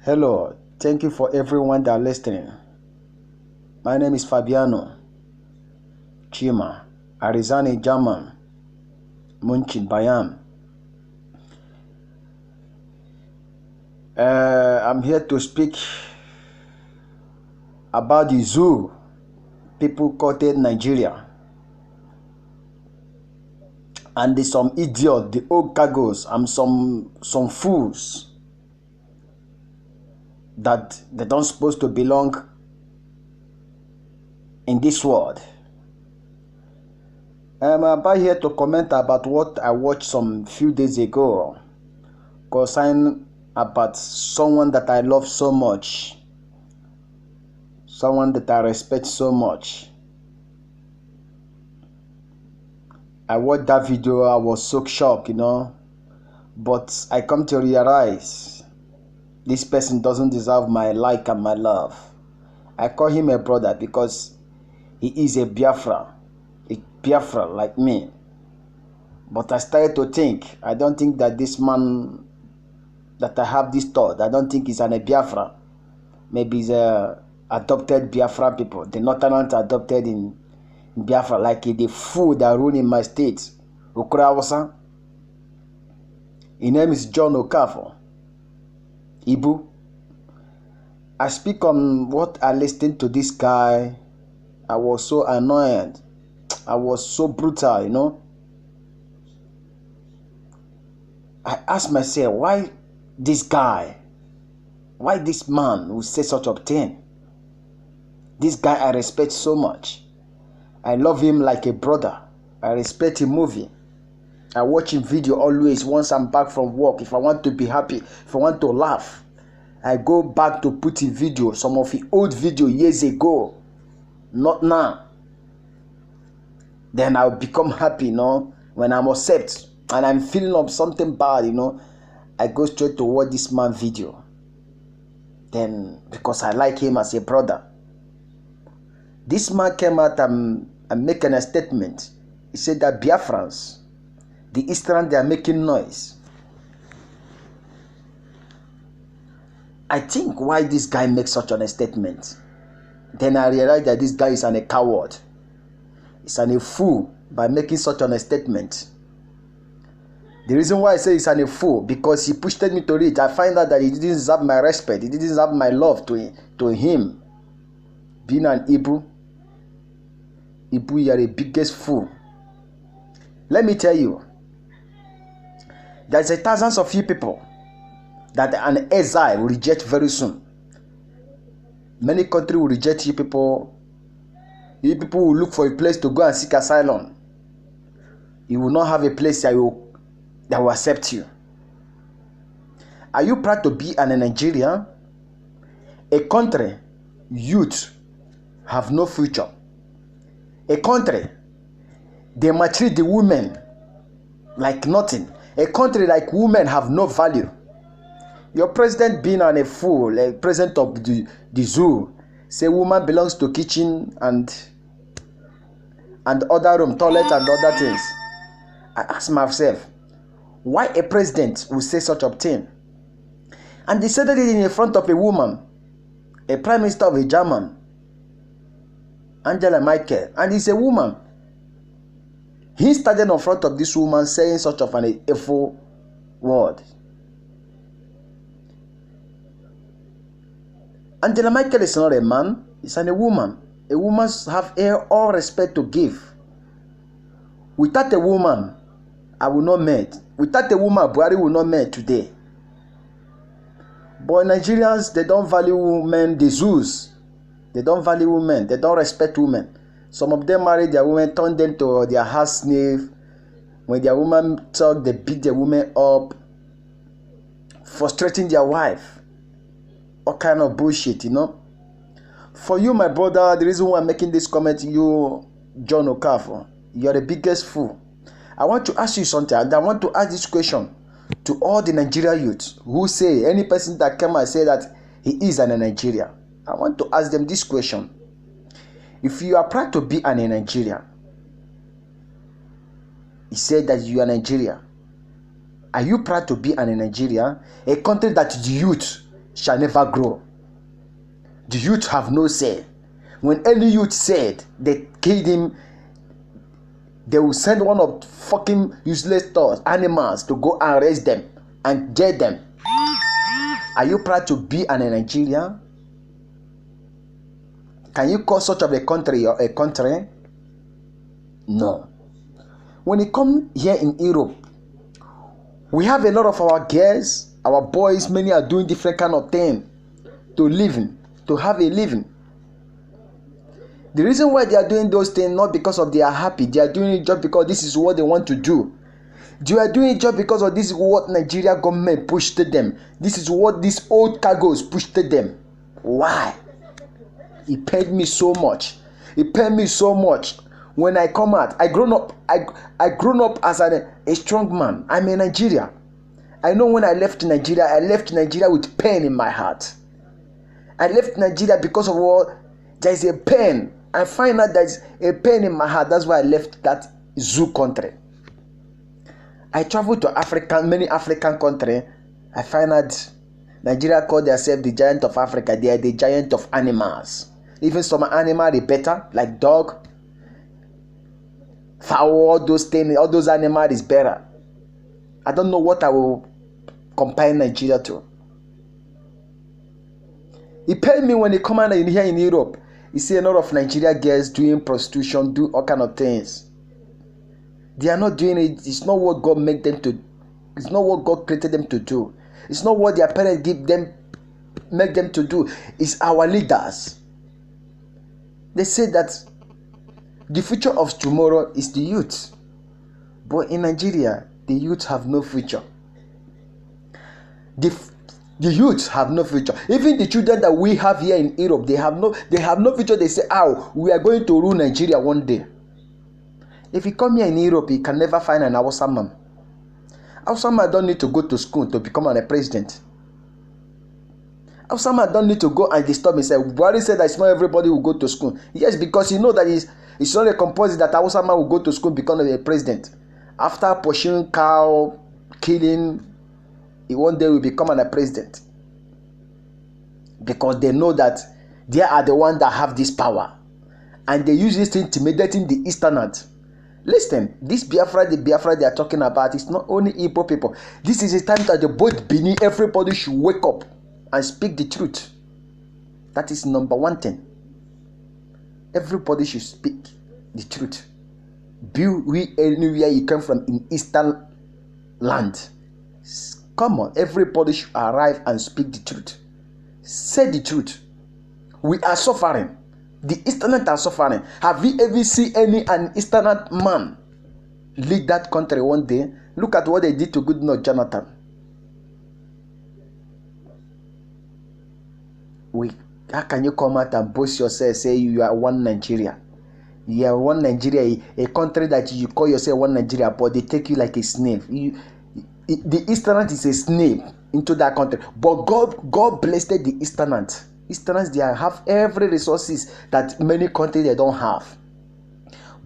Hello, thank you for everyone that are listening. My name is Fabiano Chima, Arizani German, Munchen, Bayern. I'm here to speak about the zoo people quoted Nigeria. And there's some idiot, the old cargoes, and some fools that they don't supposed to belong in this world. I'm about here to comment about what I watched some few days ago concerning about someone that I love so much, someone that I respect so much. I watched that video, I was so shocked, but I come to realize this person doesn't deserve my like and my love. I call him a brother because he is a Biafra like me. But I started to think, I don't think that this man that I have this thought, I don't think he's a Biafra. Maybe he's a adopted Biafra people. The Northerners adopted in Biafra, like the fool that rule in my state, Ukrawasa. His name is John Okafor. Ibu. I speak on what I listened to this guy. I was so annoyed. I was so brutal, I asked myself, why this guy? Why this man who say such a thing? This guy I respect so much. I love him like a brother. I respect his movie. I watch him video always once I'm back from work. If I want to be happy, if I want to laugh, I go back to put in video, some of the old video years ago. Not now. Then I'll become happy, when I'm upset and I'm feeling of something bad, I go straight to watch this man video. Then, because I like him as a brother. This man came out and making a statement. He said that Biafrans, the Eastern, they are making noise. I think why this guy makes such a statement. Then I realized that this guy is a coward. He's a fool by making such a statement. The reason why I say he's a fool, because he pushed me to read. I find out that he didn't deserve my respect. He didn't deserve my love to him. Being an Ibu, you are the biggest fool. Let me tell you, there's thousands of you people that an exile will reject very soon. Many countries will reject you people. You people will look for a place to go and seek asylum. You will not have a place that will accept you. Are you proud to be an Nigerian? A country, youth have no future. A country, they maltreat the women like nothing. A country like women have no value. Your president being a fool, like president of the zoo, say woman belongs to kitchen and other room, toilet and other things. I ask myself, why a president will say such a thing? And they said it in front of a woman, a prime minister of a German, Angela Merkel, and he's a woman. He started in front of this woman saying such of an evil word. Angela Merkel is not a man, it's a woman. A woman have all respect to give. Without a woman, I will not meet. Without a woman, Buhari will not meet today. But Nigerians, they don't value women, the zoos. They don't value women, they don't respect women. Some of them marry their women, turn them to their house slave. When their woman talk, they beat their women up, frustrating their wife. All kind of bullshit, For you, my brother, the reason why I'm making this comment, you, John Okafor, you're the biggest fool. I want to ask you something, and I want to ask this question to all the Nigerian youths who say, any person that came and say that he is an Nigerian. I want to ask them this question. If you are proud to be an Nigerian, he said that you are Nigeria. Are you proud to be an Nigerian? A country that the youth shall never grow. The youth have no say. When any youth said they killed him, they will send one of fucking useless thoughts, animals, to go and arrest them and jail them. Are you proud to be an Nigerian? Can you call such of a country a country? No. When it comes here in Europe, we have a lot of our girls, our boys, many are doing different kind of things to have a living. The reason why they are doing those things, not because of they are happy, they are doing it just because this is what they want to do. They are doing it just because of this is what Nigeria government pushed to them. This is what these old cargoes pushed to them. Why? It paid me so much. It paid me so much. When I come out, I grown up as a strong man. I'm in Nigeria. I know when I left Nigeria with pain in my heart. I left Nigeria because of what? There is a pain. I find out there is a pain in my heart. That's why I left that zoo country. I traveled to many African countries. I find out Nigeria call themselves the giant of Africa. They are the giant of animals. Even some animals are better, like dog, fowl, all those things, all those animals is better. I don't know what I will compare Nigeria to. It paid me when they come out here in Europe. You see a lot of Nigeria girls doing prostitution, do all kind of things. They are not doing it. It's not what God made them to. It's not what God created them to do. It's not what their parents make them to do. It's our leaders. They say that the future of tomorrow is the youth. But in Nigeria, the youth have no future. The youth have no future. Even the children that we have here in Europe, they have no future. They say, "Oh, we are going to rule Nigeria one day." If you come here in Europe, you can never find an Hausa man. Hausa man don't need to go to school to become a president. Hausa man don't need to go and disturb himself. Buhari said that it's not everybody will go to school. Yes, because you know that it's not a compulsory that Hausa man will go to school become a president. After pushing cow, killing, he one day will become a president. Because they know that they are the ones that have this power. And they use this to intimidating the Easterners. Listen, the Biafra they are talking about is not only Igbo people. This is a time that the both Benin, everybody should wake up and speak the truth. That is number one thing. Everybody should speak the truth. Be we anywhere you come from in Eastern land. Come on, everybody should arrive and speak the truth. Say the truth. We are suffering. The Easterners are suffering. Have you ever seen an Eastern man lead that country one day? Look at what they did to Goodluck Jonathan. How can you come out and boast yourself, say you are one Nigeria? You are one Nigeria, a country that you call yourself one Nigeria, but they take you like a slave. The Easterners is a slave into that country. But God blessed the Easterners. Easterners, they have every resources that many countries they don't have.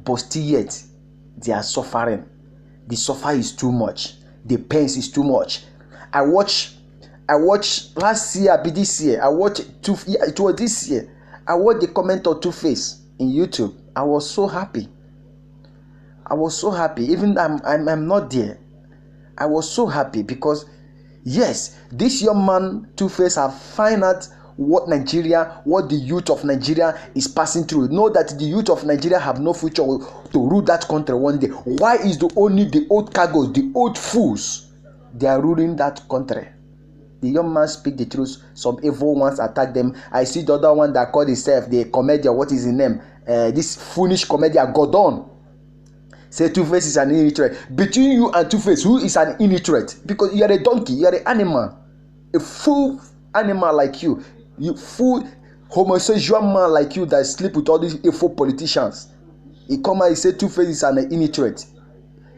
But still yet, they are suffering. The suffer is too much. The pain is too much. I watched last year, be this year. I watched it was this year. I watched the comment of Two-Face in YouTube. I was so happy. Even I'm not there. I was so happy because yes, this young man Two-Face have found out what the youth of Nigeria is passing through. Know that the youth of Nigeria have no future to rule that country one day. Why is only the old cargoes, the old fools, they are ruling that country? The young man speak the truth. Some evil ones attack them. I see the other one that called himself the comedian. What is his name? This foolish comedian, Gordon. Say Two-Face is an illiterate. Between you and Two-Face, who is an illiterate? Because you are a donkey, you are an animal. A fool animal like you. You fool homosexual man like you that sleep with all these evil politicians. He come and he say Two-Face is an illiterate.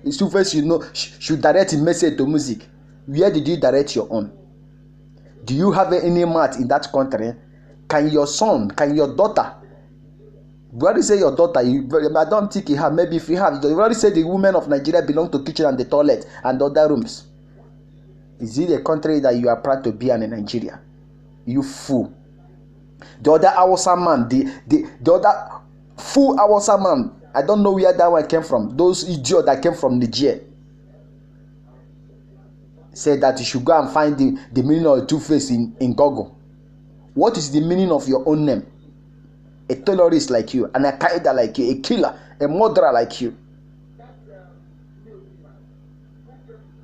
Two-Face, should direct a message to music. Where did you direct your own? Do you have any math in that country? Can your son, can your daughter? You already say your daughter. I don't think you have. Maybe if you have, you already say the women of Nigeria belong to kitchen and the toilet and other rooms. Is it a country that you are proud to be in Nigeria? You fool. The other Hausa man, the other fool Hausa man, I don't know where that one came from. Those idiots that came from Niger said that you should go and find the meaning of Two-Face in Google. What is the meaning of your own name? A terrorist like you, an Al-Qaeda like you, a killer, a murderer like you.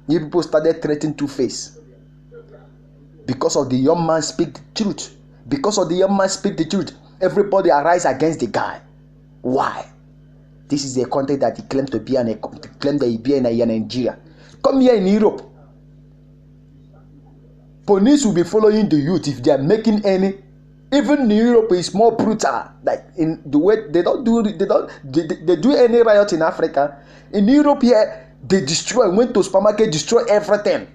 You people started threatening Two-Face because of the young man speak the truth. Because of the young man speak the truth, everybody arise against the guy. Why? This is a country that he claimed to be in Nigeria. Come here in Europe. Police will be following the youth if they are making any. Even in Europe is more brutal. Like in the way they do any riot in Africa. In Europe here, they went to supermarket, destroy everything.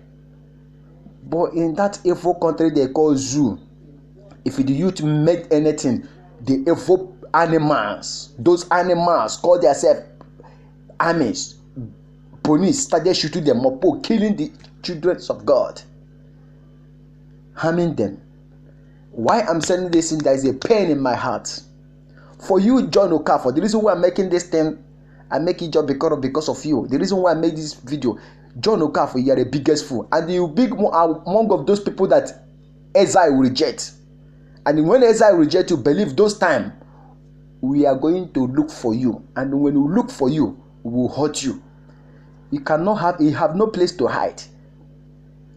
But in that evil country they call zoo, if the youth make anything, they evoke animals. Those animals call themselves armies. Police started shooting them up, killing the children of God, harming them. Why I'm saying this thing, there is a pain in my heart. For you, John Okafor, the reason why I'm making this thing, I make it just because of you. The reason why I make this video, John Okafor, you are the biggest fool. And you big among of those people that Ezra will reject. And when Ezra will reject you, believe those time, we are going to look for you. And when we look for you, we will hurt you. You have no place to hide.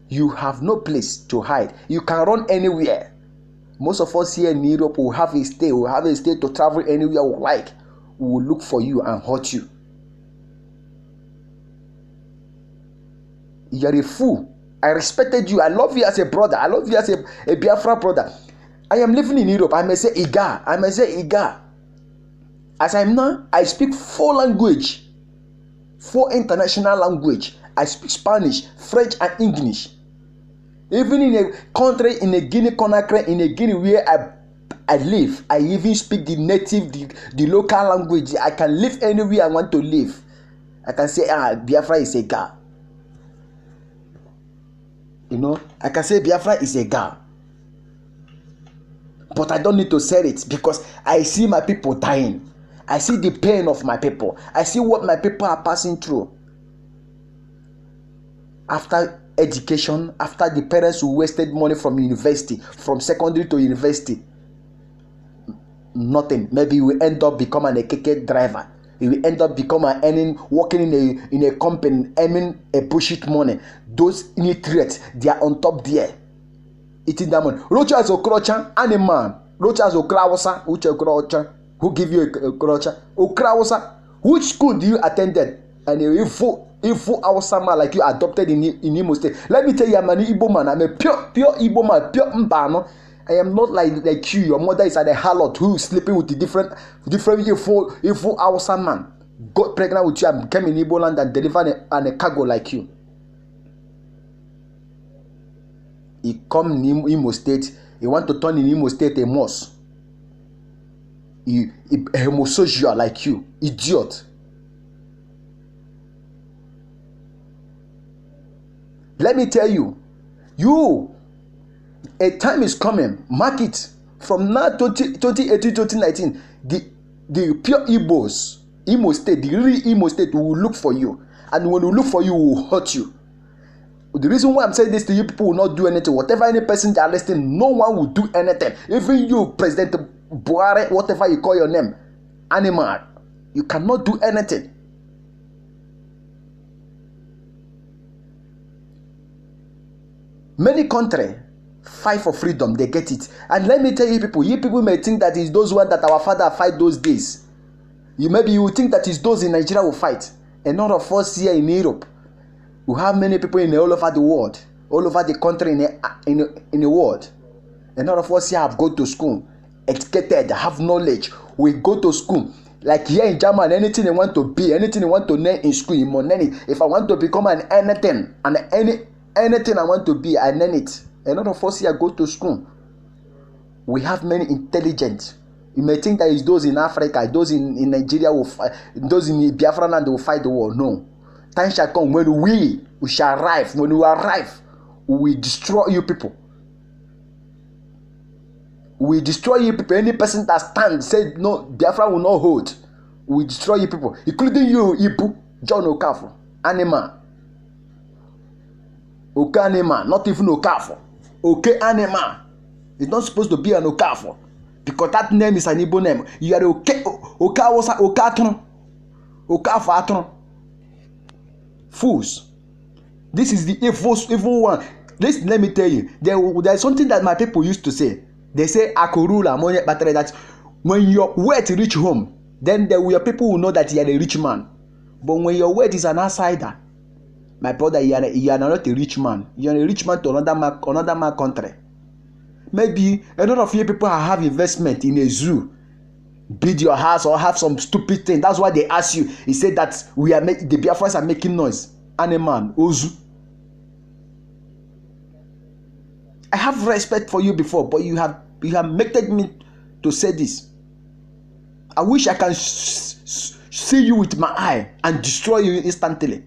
You have no place to hide. You can run anywhere. Most of us here in Europe will have a stay. We'll have a stay to travel anywhere we like. We will look for you and hurt you. You are a fool. I respected you. I love you as a brother. I love you as a Biafra brother. I am living in Europe. I may say Iga. As I'm now, I speak 4 languages. 4 international language. I speak Spanish, French, and English. Even in a country, in a Guinea Conakry, in a Guinea where I live, I even speak the native, the local language. I can live anywhere I want to live. I can say, Biafra is a Ga. You know, I can say Biafra is a Ga. But I don't need to say it because I see my people dying. I see the pain of my people. I see what my people are passing through. After education, after the parents who wasted money from university, from secondary to university, nothing. Maybe you will end up becoming a KK driver. You will end up working in a company, earning a bullshit money. Those illiterates, they are on top there, eating that money. Rochas Okrocha, animal. Rochas Okrawasa, Okrocha. Who give you a Okrocha? Okrawasa. Which school do you attended? And if Hausa man like you adopted in Imo State. Let me tell you, I'm an Igbo man. I'm a pure Igbo man, pure Mbano. I am not like you. Your mother is at a harlot who is sleeping with the different Ifo Hausa man. Got pregnant with you and came in Igbo land and delivered a cargo like you. He come in Imo State. He want to turn in Imo State a mosque. He homosexual like you, idiot. Let me tell you, a time is coming. Mark it from now 2018, 2019. The pure Igbos, Imo State, the real Imo State will look for you, and when we look for you, we will hurt you. The reason why I'm saying this to you, people will not do anything. Whatever any person they are listening, no one will do anything. Even you, President Buhari, whatever you call your name, animal, you cannot do anything. Many countries fight for freedom, they get it. And let me tell you people may think that it's those ones that our father fight those days. You will think that it's those in Nigeria will fight. And none of us here in Europe. We have many people all over the world, all over the country in the world. And none of us here have gone to school, educated, have knowledge. We go to school. Like here in Germany, anything you want to be, anything you want to learn in school, you must learn it. If I want to become anything I want to be, I learn it. A lot of us here go to school. We have many intelligent. You may think that it's those in Africa, those in Nigeria, those in Biafra land will fight the war. No. Time shall come when we shall arrive. When we arrive, we will destroy you people. We destroy you people. Any person that stands say no, Biafra will not hold. We destroy you people, including you, Ibu, John Okafor, animal. Okay, animal, not even Okafor. Okay, animal. It's not supposed to be an Okafor because that name is an Igbo name. You are okay, Okatron, Okafor. Fools. This is the evil one. Listen, let me tell you. There's something that my people used to say. They say Akorula Money Battery, that when your wealth reach home, then your people will know that you are a rich man. But when your wealth is an outsider, my brother, you are not a rich man. You are a rich man to another man country. Maybe a lot of you people have investment in a zoo, build your house or have some stupid thing. That's why they ask you. He said that the Biafrans are making noise. Animal, Ozu. I have respect for you before, but you have made me to say this. I wish I can see you with my eye and destroy you instantly.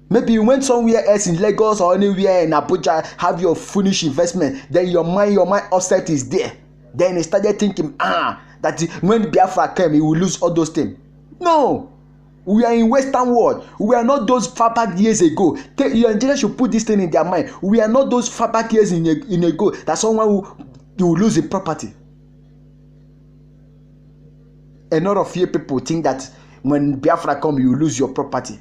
Maybe you went somewhere else in Lagos or anywhere in Abuja, have your foolish investment, then your mind offset is there. Then he started thinking, that when Biafra came, he will lose all those things. No. We are in Western world. We are not those far back years ago. Your Nigerians should put this thing in their mind. We are not those far back years in ago that someone will lose a property. A lot of few people think that when Biafra come, you will lose your property.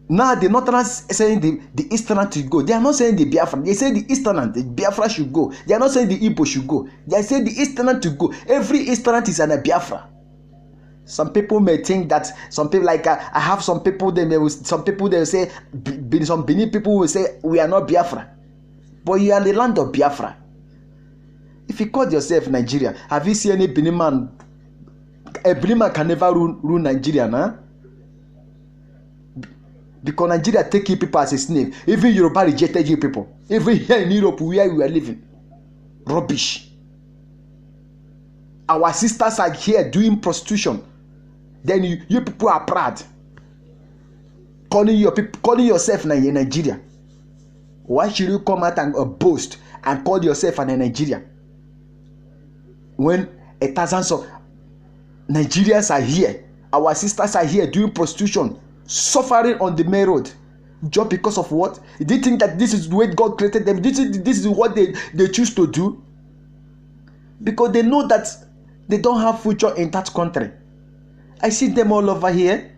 Now the Northerners saying the Easterners should go. They are not saying the Biafra. They say the Easterners, the Biafra should go. They are not saying the Igbo should go. They say the Easterners to go. Every Easterners is an Biafra. Some people may think that some people like I have some people they will say some Benin people will say we are not Biafra, but you are the land of Biafra. If you call yourself Nigeria, have you seen any Benin man? A Benin man can never rule Nigeria, nah? Because Nigeria take you people as a slave. Even Yoruba rejected you people. Even here in Europe where we are living, rubbish. Our sisters are here doing prostitution. Then you people are proud, calling yourself in Nigeria. Why should you come out and boast and call yourself a Nigeria when thousands of Nigerians are here? Our sisters are here doing prostitution, suffering on the main road, just because of what? Do you think that this is the way God created them? This is what they choose to do? Because they know that they don't have future in that country. I see them all over here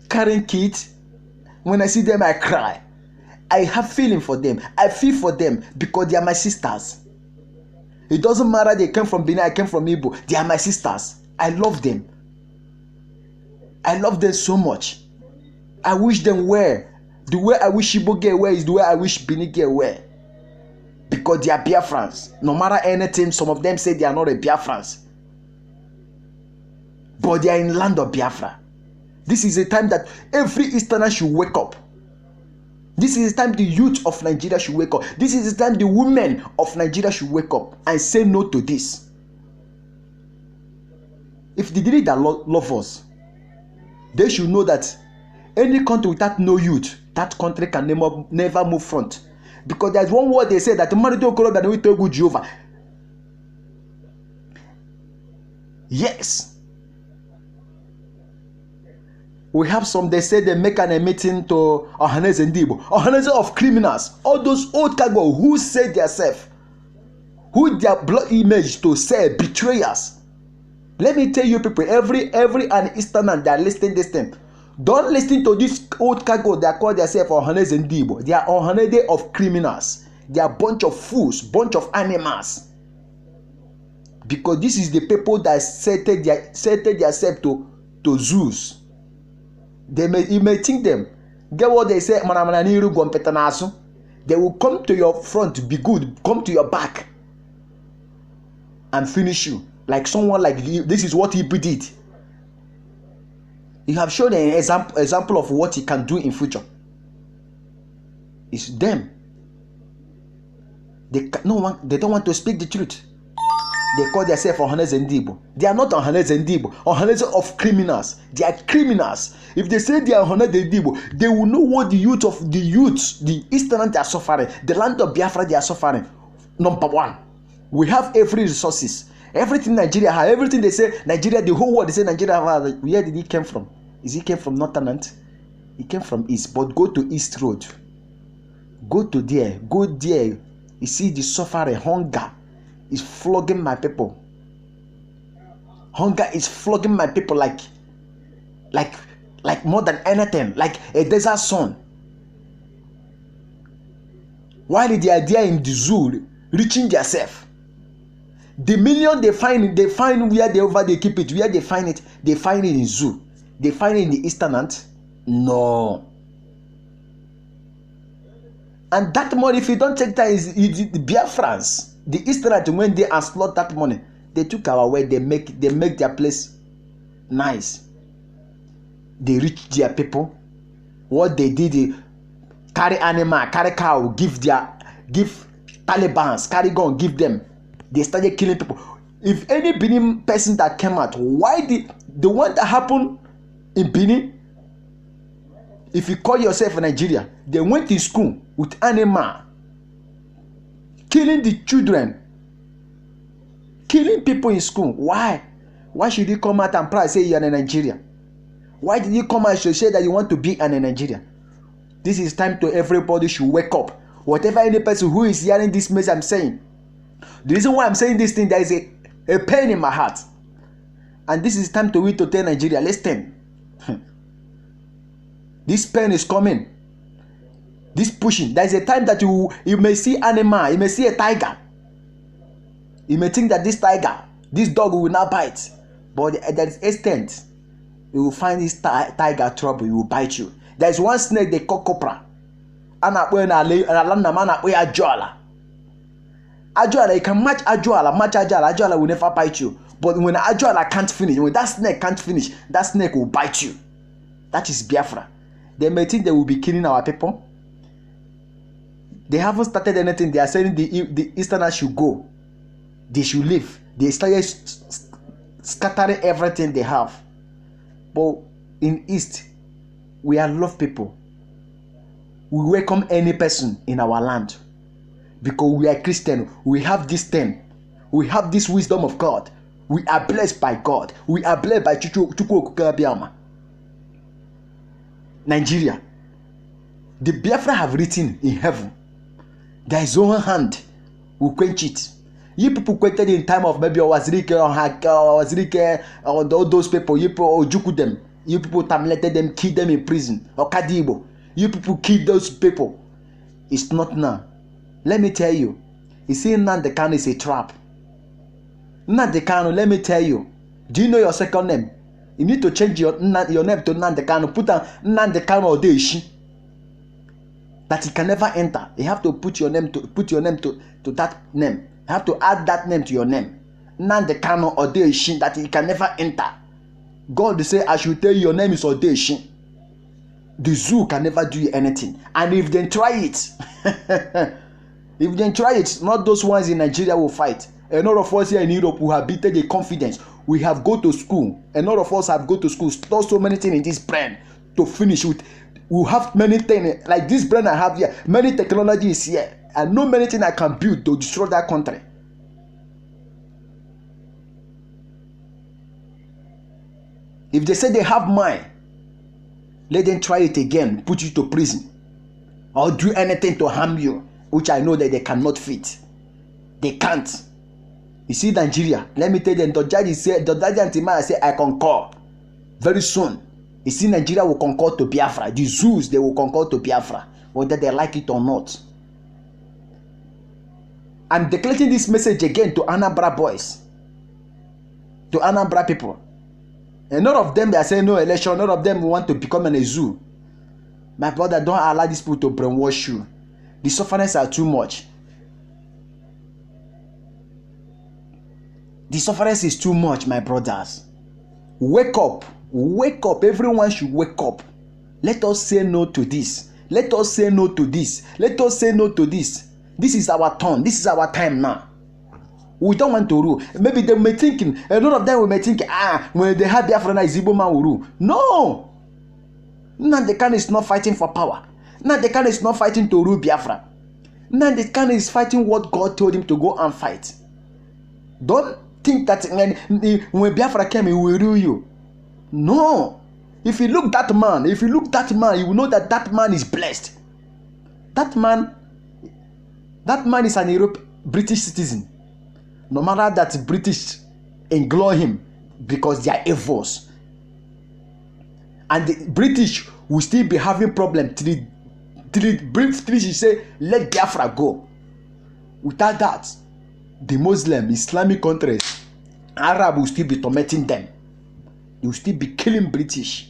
carrying kids. When I see them, I cry. I have feeling for them. I feel for them because they are my sisters. It doesn't matter they came from Benin, I came from Igbo. They are my sisters. I love them. I love them so much. I wish them well. The way I wish Igbo get well is the way I wish Benin get well. Because they are Biafrans. No matter anything, some of them say they are not a Biafrans. But they are in the land of Biafra. This is a time that every Easterner should wake up. This is the time the youth of Nigeria should wake up. This is the time the women of Nigeria should wake up and say no to this. If they really love us, they should know that any country without no youth, that country can never move front. Because there's one word they say that Jehovah. Yes. We have some, they say they make an meeting to Ohaneze Ndibo. Ohaneze of criminals. All those old cargo who say themselves, who their blood image to say betrayers. Let me tell you people, every an Easterner that are listening this thing, don't listen to this old cargo that call themselves Ohaneze Ndibo. They are Ohaneze of criminals. They are a bunch of fools, bunch of animals. Because this is the people that set themselves to zoos. You may think them. Get what they say, they will come to your front, be good, come to your back and finish you. Like someone like you. This is what he did. You have shown an example of what he can do in future. It's them. They don't want to speak the truth. They call themselves Ohaneze Ndigbo. They are not Ohaneze Ndigbo. Ohaneze of criminals. They are criminals. If they say they are Ohaneze Ndigbo, they will know what the youth, the Eastern, they are suffering. The land of Biafra, they are suffering. Number one, we have every resources. Everything Nigeria has, everything they say Nigeria, the whole world they say Nigeria has. Where did it come from? Is it came from Northern? It came from East. But go to East Road. Go to there. Go there. You see the suffering, hunger is flogging my people. Hunger is flogging my people like more than anything, like a desert sun. While they are there in the zoo, reaching themselves. The million they find where they keep it, where they find it in zoo. They find it in the Eastern Ant? No. And that money, if you don't take that, is the Biafrans. The Easterners, when they slot that money, they took our way. They make their place nice. They reach their people. What they did, they carry animal, carry cow, give Talibans, carry gun, give them. They started killing people. If any Benin person that came out, why the one that happened in Benin? If you call yourself in Nigeria, they went to school with animal, killing the children, killing people in school. Why? Why should you come out and proud say you are in Nigeria? Why did you come out and say that you want to be in Nigeria? This is time to everybody should wake up. Whatever any person who is hearing this message I'm saying, the reason why I'm saying this thing, there is a pain in my heart. And this is time to we to tell Nigeria, listen. This pain is coming. This pushing. There is a time that you may see animal, you may see a tiger. You may think that this dog will not bite. But there is extent. You will find this tiger trouble, he will bite you. There is one snake they call cobra. Ajoala. Ajoala, you can match Ajoala will never bite you. But when Ajoala can't finish, when that snake can't finish, that snake will bite you. That is Biafra. They may think they will be killing our people. They haven't started anything. They are saying the Easterners should go. They should leave. They started scattering everything they have. But in East, we are love people. We welcome any person in our land. Because we are Christian. We have this thing. We have this wisdom of God. We are blessed by God. We are blessed by Chukwu Okukabiyama. Nigeria. The Biafra have written in heaven. There is one hand will quench it. You people quenched in time of maybe Wazirike or all those people. You people Ojuku them. You people terminated them, killed them in prison. Or Kadibo. You people killed those people. It's not now. Let me tell you. You see, Nnamdi Kanu is a trap. Nnamdi Kanu, let me tell you. Do you know your second name? You need to change your name to Nnamdi Kanu. Put on Nnamdi Kanu Odeshi. That he can never enter. You have to put your name to that name. You have to add that name to your name. Nnamdi Kanu Odeshi, that he can never enter. God say, I should tell you your name is Odeshi. The zoo can never do you anything. And if they try it, not those ones in Nigeria will fight. A lot of us here in Europe who have beaten the confidence. We have go to school. A lot of us have go to school. Store so many things in this brain to finish with. We have many things like this brain I have here. Many technology is here. I know many things I can build to destroy that country. If they say they have mind, let them try it again, put you to prison, or do anything to harm you, which I know that they cannot fit. They can't. You see Nigeria, let me tell them, the judge and Timaya say, I concur. Very soon, you see Nigeria will concur to Biafra. The zoos, they will concur to Biafra, whether they like it or not. I'm declaring this message again to Anambra boys, to Anambra people. And none of them, they are saying no election. None of them want to become a zoo. My brother, don't allow these people to brainwash you. The sufferings are too much. The sufferings is too much, my brothers. Wake up. Wake up. Everyone should wake up. Let us say no to this. Let us say no to this. Let us say no to this. This is our turn. This is our time now. We don't want to rule. Maybe they may thinking, a lot of them may think, when they have Biafra, now Igbo man will rule. No! Nnamdi Kanu is not fighting for power. Nnamdi Kanu is not fighting to rule Biafra. Nnamdi Kanu is fighting what God told him to go and fight. Don't think that when Biafra came, he will rule you. No. If you look that man, you will know that that man is blessed. That man is an British citizen. No matter that British englow him because they are evils. And the British will still be having problem till the British say, let Biafra go. Without that, the Muslim, Islamic countries, Arab will still be tormenting them. They will still be killing British.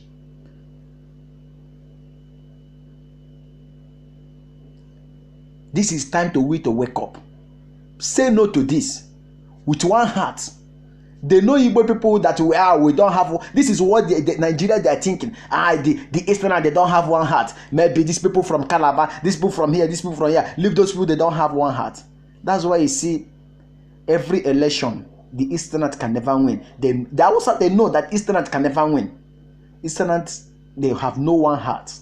This is time to wake up. Say no to this with one heart. They know Igbo people that we don't have. This is what the Nigeria they are thinking. The Eastern, they don't have one heart. Maybe these people from Calabar, these people from here, these people from here. Leave those people, they don't have one heart. That's why you see every election, the Easterners can never win. They also know that Easterners can never win. Easterners, they have no one heart.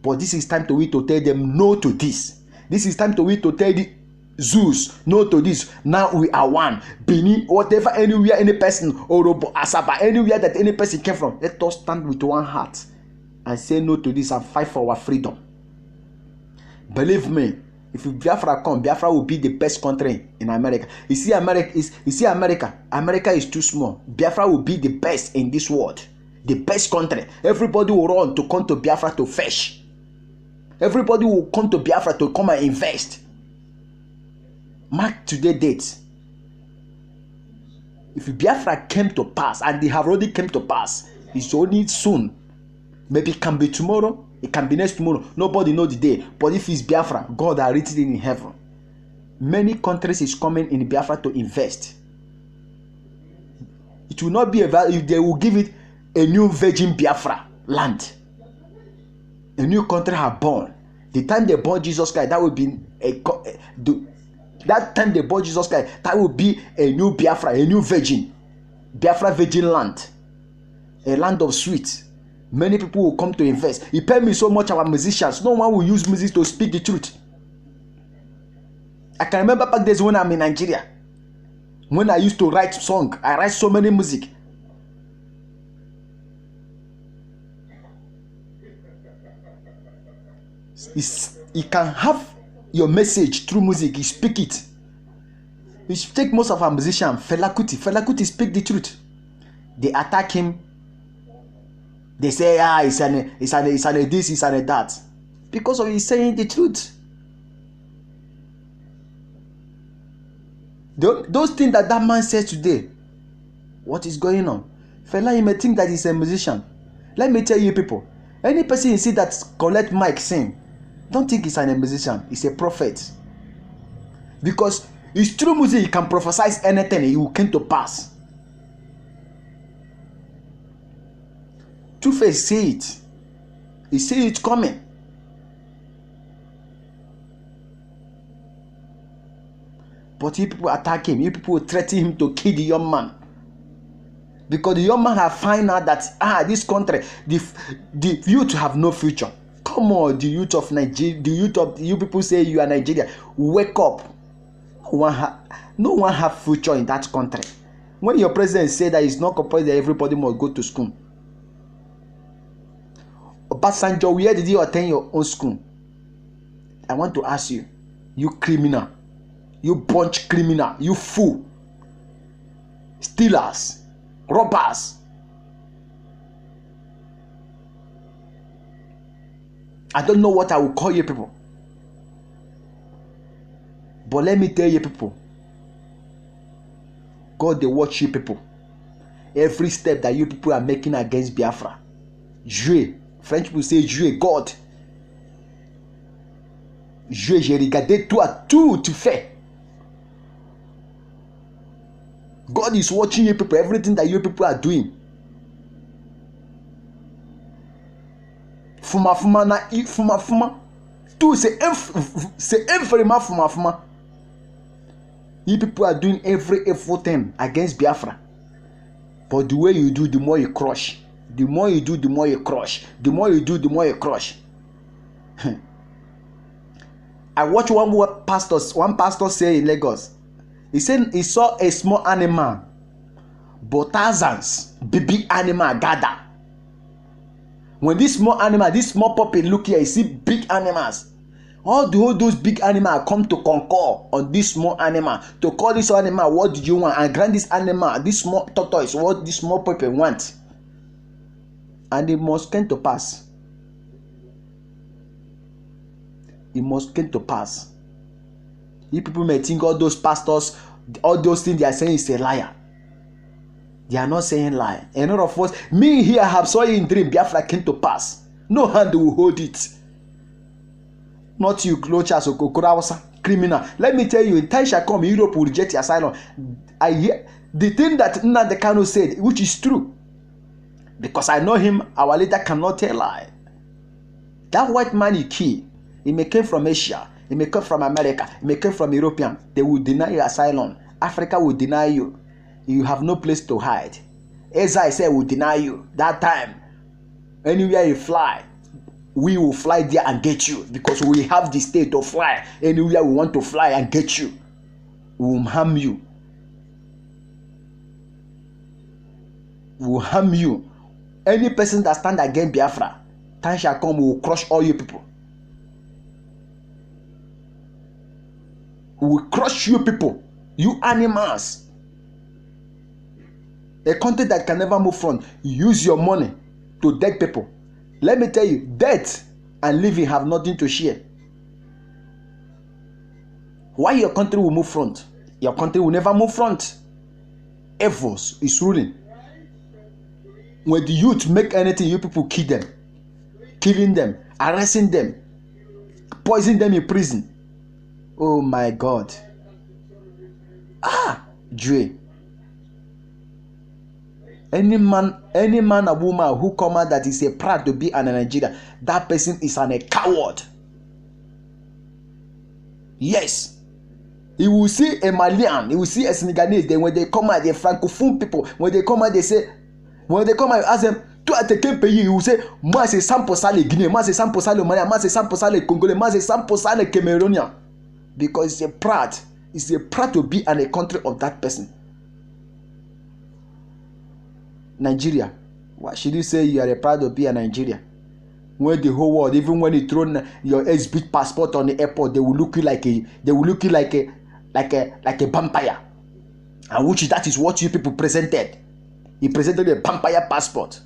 But this is time to tell them no to this. This is time to tell the Zeus no to this. Now we are one. Benin, whatever, anywhere, any person, Orobo, Asaba, anywhere that any person came from, let us stand with one heart and say no to this and fight for our freedom. Believe me, if Biafra come, Biafra will be the best country in America. You see, America is too small. Biafra will be the best in this world. The best country. Everybody will run to come to Biafra to fish. Everybody will come to Biafra to come and invest. Mark today's date. If Biafra came to pass, and they have already come to pass, it's only soon. Maybe it can be tomorrow, it can be next tomorrow. Nobody knows the day. But if it's Biafra, God has written it in heaven. Many countries is coming in Biafra to invest. It will not be if they will give it a new virgin Biafra land. A new country have born. The time they born Jesus Christ, that will be that time they born Jesus Christ, that will be a new Biafra, a new virgin. Biafra virgin land. A land of sweet. Many people will come to invest. He paid me so much our musicians. No one will use music to speak the truth. I can remember back days when I'm in Nigeria. When I used to write song, I write so many music. You can have your message through music. You speak it. You take most of our musicians. Fela Kuti speak the truth. They attack him. They say, it's an this, it's an that. Because of he's saying the truth. Those things that man says today, what is going on? Fela, you may think that he's a musician. Let me tell you people, any person you see that collect mic sing, don't think he's a musician. He's a prophet. Because it's true music, he can prophesy anything, it will come to pass. Two-Face see it. He see it coming. But you people attack him. You people threaten him to kill the young man. Because the young man have found out that this country, the youth have no future. Come on, the youth of Nigeria, you people say you are Nigeria. Wake up. No one have future in that country. When your president say that it's not compulsory that everybody must go to school. Obasanjo, where did you attend your own school? I want to ask you, you criminal, you bunch criminal, you fool, stealers, robbers. I don't know what I will call you people. But let me tell you people, God, they watch you people. Every step that you people are making against Biafra, jouez. French people say jouer, God. Jouer, j'ai regardé tout tu fais. God is watching you people, everything that you people are doing. Fuma. Tout c'est infernal fuma. You people are doing every effort thing against Biafra. But the way you do, the more you crush. The more you do, the more you crush. The more you do, the more you crush. I watched one pastor say in Lagos. He said he saw a small animal, but thousands big animal gather. When this small puppy look here, you see big animals. All those big animals come to concur on this small animal, to call this animal, what do you want? And grant this animal, this small tortoise, what this small puppy want. And it must come to pass. It must come to pass. You people may think all those pastors, all those things they are saying is a liar. They are not saying lie. And none of us, me here, I have saw you in dream, Biafra came to pass. No hand will hold it. Not you, Klochas or Kokorawasa, criminal. Let me tell you, in time shall come, Europe will reject your asylum. I hear the thing that Nnamdi Kanu said, which is true. Because I know him, our leader cannot tell lie. That white man you kill, he may come from Asia, he may come from America, he may come from European. They will deny you asylum. Africa will deny you. You have no place to hide. As I said, will deny you. That time, anywhere you fly, we will fly there and get you, because we have the state to fly. Anywhere we want to fly and get you, we will harm you. We will harm you. Any person that stand against Biafra, time shall come, we will crush all you people. We will crush you people, you animals. A country that can never move from, use your money to dead people. Let me tell you, death and living have nothing to share. Why your country will move front? Your country will never move front. Evils is ruling. When the youth make anything, you people kill them. Killing them, arresting them, poisoning them in prison. Oh my God. Dre. Any man or woman who come out that is a proud to be an Nigerian, that person is a coward. Yes. He will see a Malian, he will see a Senegalese. Then when they come out, the Francophone people, when they come out, they say, when they come out, ask them, to attaquer pays, he will say, moi c'est 100% les Guinéens, moi c'est 100% les Maliens, moi c'est 100% les Congolais, moi c'est 100% les Cameroonians. Because it's a proud to be in a country of that person. Nigeria. Why should you say you are proud to be a Nigeria? When the whole world, even when you throw your SB passport on the airport, they will look you like a vampire. And which that is what you people presented. He presented a vampire passport.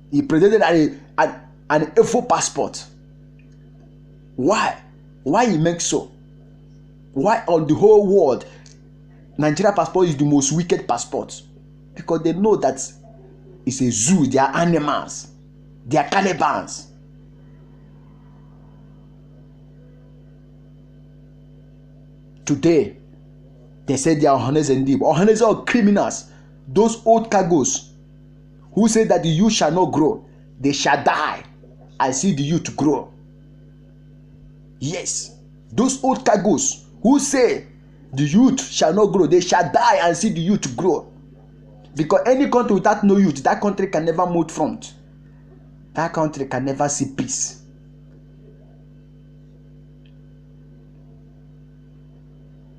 He presented an FO passport. Why? Why he makes so? Why on the whole world, Nigeria passport is the most wicked passport? Because they know that it's a zoo, they are animals, they are cannibals. Today, they say they are Ohanes and Dib. Ohanes are criminals. Those old cargoes who say that the youth shall not grow, they shall die. I see the youth grow. Yes, those old cargoes who say the youth shall not grow, they shall die and see the youth grow. Because any country without no youth, that country can never move front. That country can never see peace.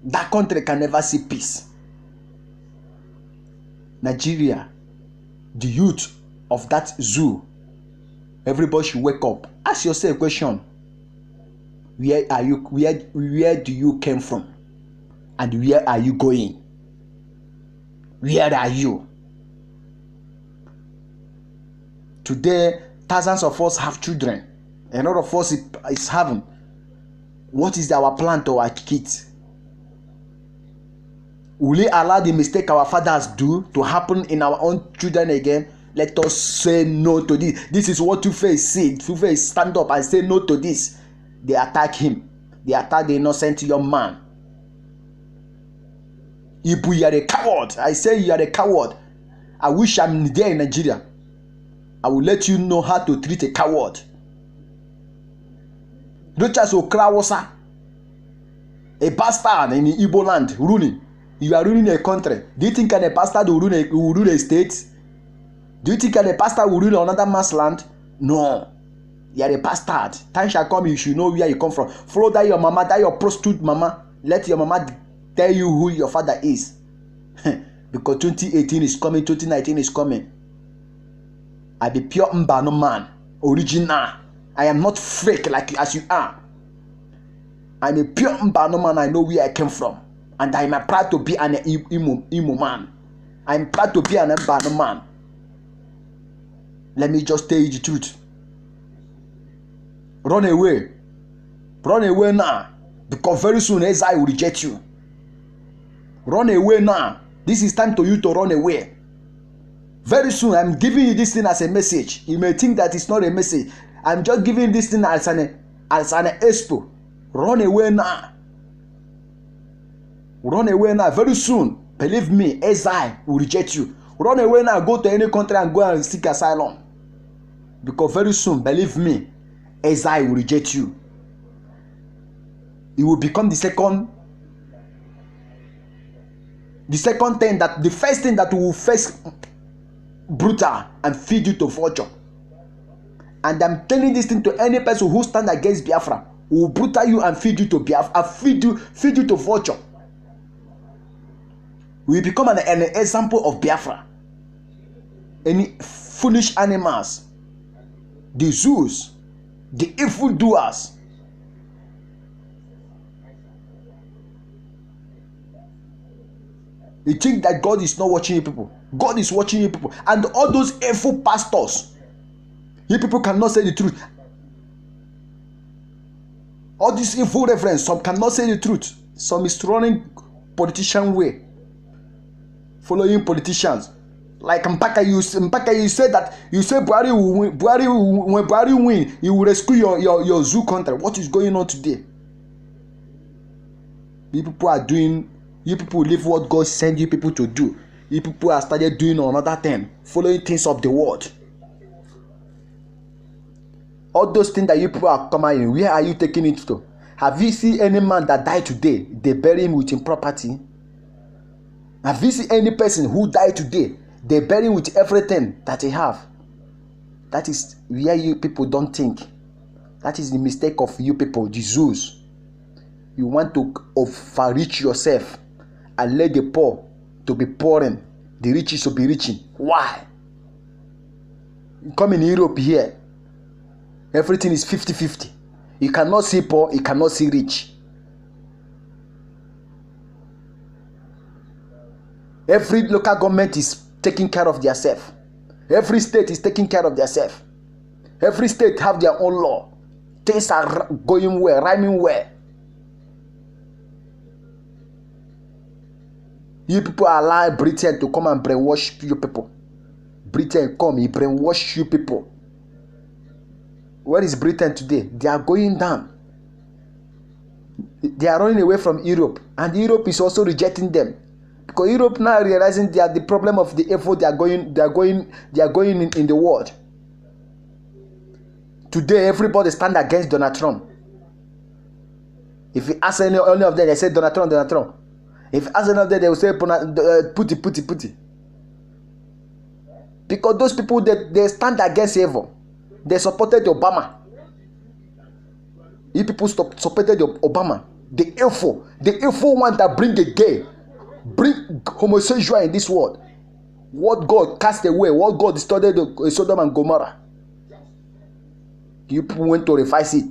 That country can never see peace. Nigeria, the youth of that zoo, everybody should wake up. Ask yourself a question. Where are you? Where do you come from? And where are you going? Where are you? Today, thousands of us have children. A lot of us is having. What is our plan to our kids? Will we allow the mistake our fathers do to happen in our own children again? Let us say no to this. This is what Two-Face said. Two-Face stand up and say no to this. They attack him. They attack the innocent young man. Ibu, you are a coward. I say you are a coward. I wish I'm there in Nigeria. I will let you know how to treat a coward. Don't just Okrawosa. A bastard in the Igbo land ruling. You are ruling a country. Do you think a bastard will rule a state? Do you think a bastard will rule another man's land? No. You are a bastard. Time shall come, you should know where you come from. Follow that your mama, that your prostitute mama. Let your mama tell you who your father is. Because 2018 is coming, 2019 is coming. I be pure Mbano man. Original. I am not fake like as you are. I'm a pure Mbano man. I know where I came from. And I am proud to be an Imo man. I'm proud to be an Mbano man. Let me just tell you the truth. Run away. Run away now. Because very soon Ezai will reject you. Run away now. This is time for you to run away. Very soon I'm giving you this thing as a message. You may think that it's not a message. I'm just giving this thing as an expo. Run away now. Run away now. Very soon, believe me, Ezai will reject you. Run away now. Go to any country and go and seek asylum. Because very soon, believe me, Ezai will reject you. It will become the second thing that the first thing that will face brutal and feed you to vulture. And I'm telling this thing to any person who stand against Biafra, who will brutal you and feed you to Biafra, feed you to vulture. We become an example of Biafra. Any foolish animals, the zoos, the evil doers. You think that God is not watching you people. God is watching you people. And all those evil pastors, you people cannot say the truth. All these evil reverends, some cannot say the truth. Some is running politician way. Following politicians. Like Mpaka, you said that you say Buhari will win. When Buhari win, he will rescue your zoo country. What is going on today? You people are doing. You people leave what God sent you people to do. You people have started doing another thing, following things of the world. All those things that you people are coming in, where are you taking it to? Have you seen any man that died today? They bury him with his property. Have you seen any person who died today? They bury him with everything that he have. That is where you people don't think. That is the mistake of you people, the Zeus. You want to overreach yourself and let the poor to be pouring, the rich to be reaching. Why? You come in Europe here, everything is 50-50. You cannot see poor, you cannot see rich. Every local government is taking care of themselves. Every state is taking care of themselves. Every state have their own law. Things are going well, rhyming well. You people allow Britain to come and brainwash you people. Britain come, he brainwash you people. Where is Britain today? They are going down. They are running away from Europe, and Europe is also rejecting them. Because Europe now realizing they are the problem of the effort they are going in the world. Today, everybody stand against Donald Trump. If you ask any of them, they say Donald Trump, Donald Trump. If you ask any of them, they will say Putin. Because those people they stand against evil. They supported Obama. You people supported Obama. The evil one that bring a gay, bring homosexual in this world. What God cast away, what God started Sodom and Gomorrah. You people went to revise it.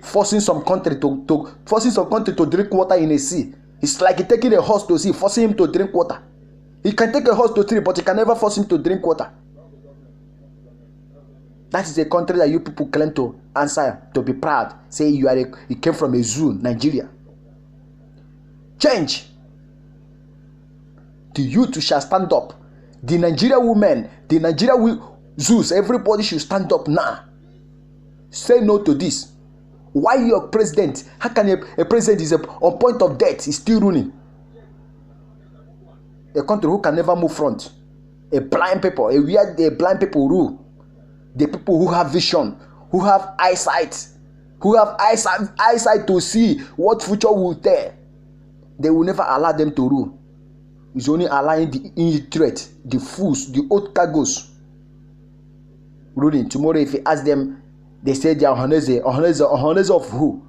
Forcing some country to drink water in a sea. It's like taking a horse to sea, forcing him to drink water. He can take a horse to sea, but he can never force him to drink water. That is a country that you people claim to answer, to be proud. Say you came from a zoo, Nigeria. Change. The youth shall stand up. The Nigeria women, the Nigeria zoos, everybody should stand up now. Say no to this. Why your president? How can a president is on point of death is still ruling? A country who can never move front. A blind people, a blind people rule. The people who have vision, who have eyesight, who have eyesight to see what future will tell, they will never allow them to rule. It's only allowing the illiterate, the fools, the old cargoes ruling. Tomorrow, if you ask them, they say they are Ohanaeze of who?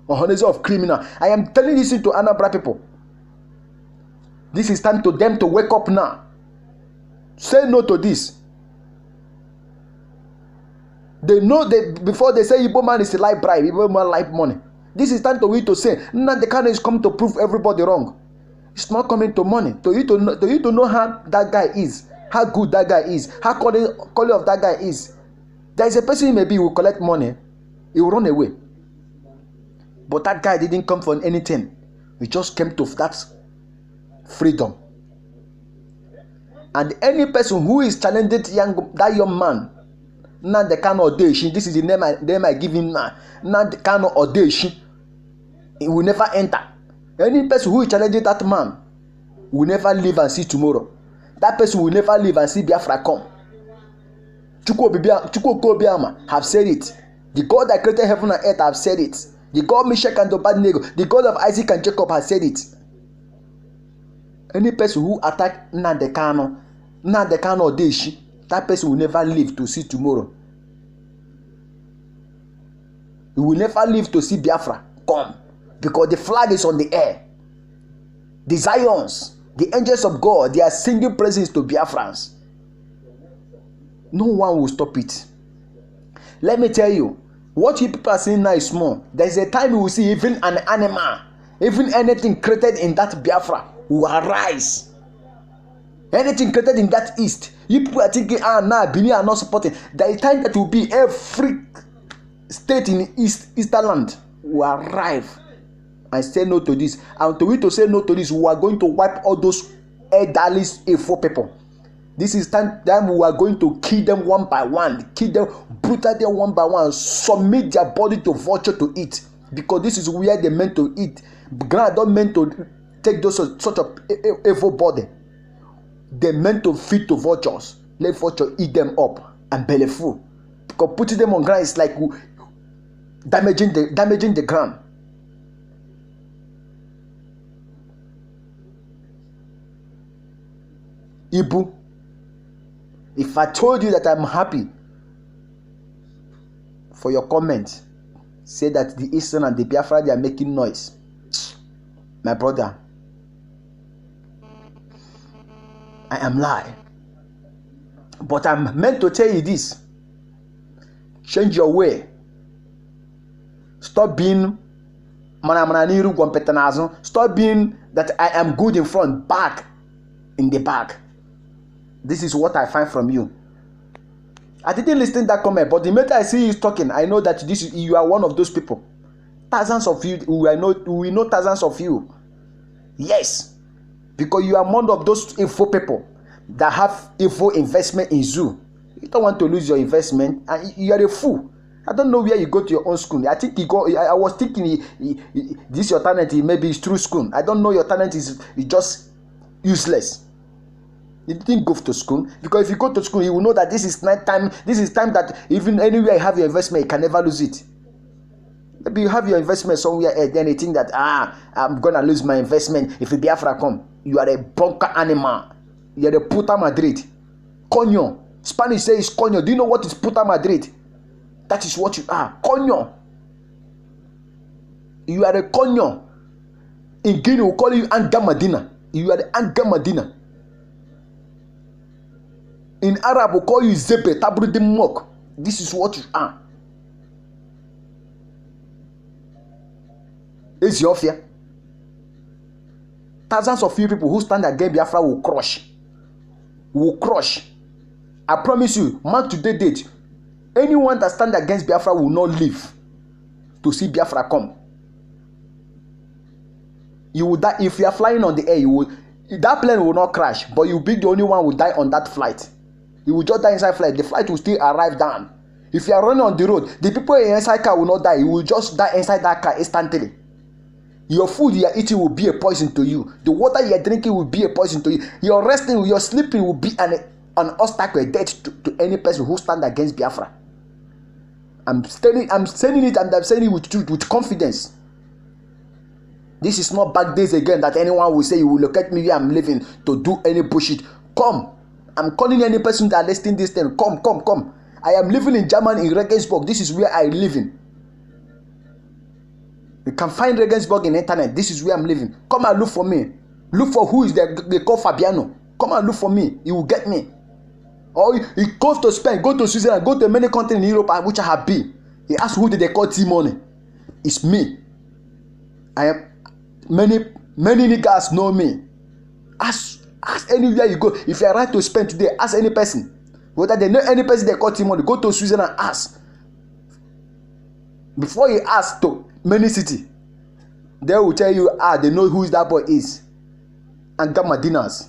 Ohanaeze of criminal. I am telling this to Anambra people. This is time to them to wake up now. Say no to this. They know before they say Igbo man is a life bribe, Igbo man life money. This is time to we to say, the kind is coming to prove everybody wrong. It's not coming to money. To you to know how that guy is, how good that guy is, how quality of that guy is. There is a person maybe will collect money, he will run away. But that guy didn't come for anything. He just came to that freedom. And any person who is challenging that young man, now the kind of audition, this is the name I give him now. Now the kind of audition, he will never enter. Any person who is challenging that man will never live and see tomorrow. That person will never live and see Biafra come. Chukwu Obiama have said it. The God that created heaven and earth have said it. The God Meshach and Abednego, the God of Isaac and Jacob has said it. Any person who attack Nnamdi Kanu Odeshi, that person will never live to see tomorrow. He will never live to see Biafra come, because the flag is on the air. The Zions, the angels of God, they are singing praises to Biafrans. No one will stop it. Let me tell you, what you people are seeing now is small. There is a time you will see even an animal, even anything created in that Biafra will arise. Anything created in that east, you people are thinking, now Benin are not supporting. There is time that will be every state in Easterland will arrive and say no to this. And to we to say no to this, we are going to wipe all those elderly A4 people. This is time we are going to kill them one by one, kill them brutally one by one, submit their body to vulture to eat, because this is where they meant to eat. God don't meant to take those sort of evil body. They meant to feed to vultures. Let vulture eat them up and belly full. Because putting them on ground is like damaging the ground. Ibu, if I told you that I'm happy for your comment, say that the Eastern and the Biafra, they are making noise. My brother, I am lying. But I'm meant to tell you this. Change your way. Stop being stop being that I am good in front, back in the back. This is what I find from you. I didn't listen to that comment, but the minute I see you talking, I know that you are one of those people. Thousands of you, we know thousands of you. Yes, because you are one of those info people that have info investment in zoo. You don't want to lose your investment, and you are a fool. I don't know where you go to your own school. I think I was thinking this your talent maybe is through school. I don't know, your talent is just useless. You didn't go to school, because if you go to school, you will know that this is night time. This is time that even anywhere you have your investment, you can never lose it. Maybe you have your investment somewhere else, then you think that I'm gonna lose my investment if Biafra come. You are a bunker animal. You are a puta Madrid. Coño. Spanish says coño. Do you know what is puta Madrid? That is what you are. Coño. You are a coño. In Guinea, we call you Anga Madina. You are the Anga Madina. In Arab, we call you Zebe Tabrudim Mok. This is what you are. It's your fear. Thousands of you people who stand against Biafra will crush. Will crush. I promise you, mark today date. Anyone that stand against Biafra will not live to see Biafra come. You will die if you are flying on the air. That plane will not crash, but you will be the only one who will die on that flight. You will just die inside flight. The flight will still arrive down. If you are running on the road, the people inside car will not die. You will just die inside that car instantly. Your food you are eating will be a poison to you. The water you are drinking will be a poison to you. Your resting, your sleeping will be an obstacle, a death to any person who stand against Biafra. I'm saying it, and I'm saying it with truth, with confidence. This is not back days again that anyone will say you will locate me where I'm living to do any bullshit. Come. I'm calling any person that listening this thing. Come. I am living in Germany, in Regensburg. This is where I live in. You can find Regensburg in internet. This is where I'm living. Come and look for me. Look for who is there. They call Fabiano. Come and look for me. You will get me. Or he goes to Spain, go to Switzerland, go to many countries in Europe which I have been. He asks who did they call T-Money. It's me. I am many niggas know me. Ask anywhere you go. If you are right to Spain today, ask any person. Whether they know any person they call T-Money, go to Switzerland, ask. Before you ask to many city, they will tell you, they know who that boy is. And got my dinners.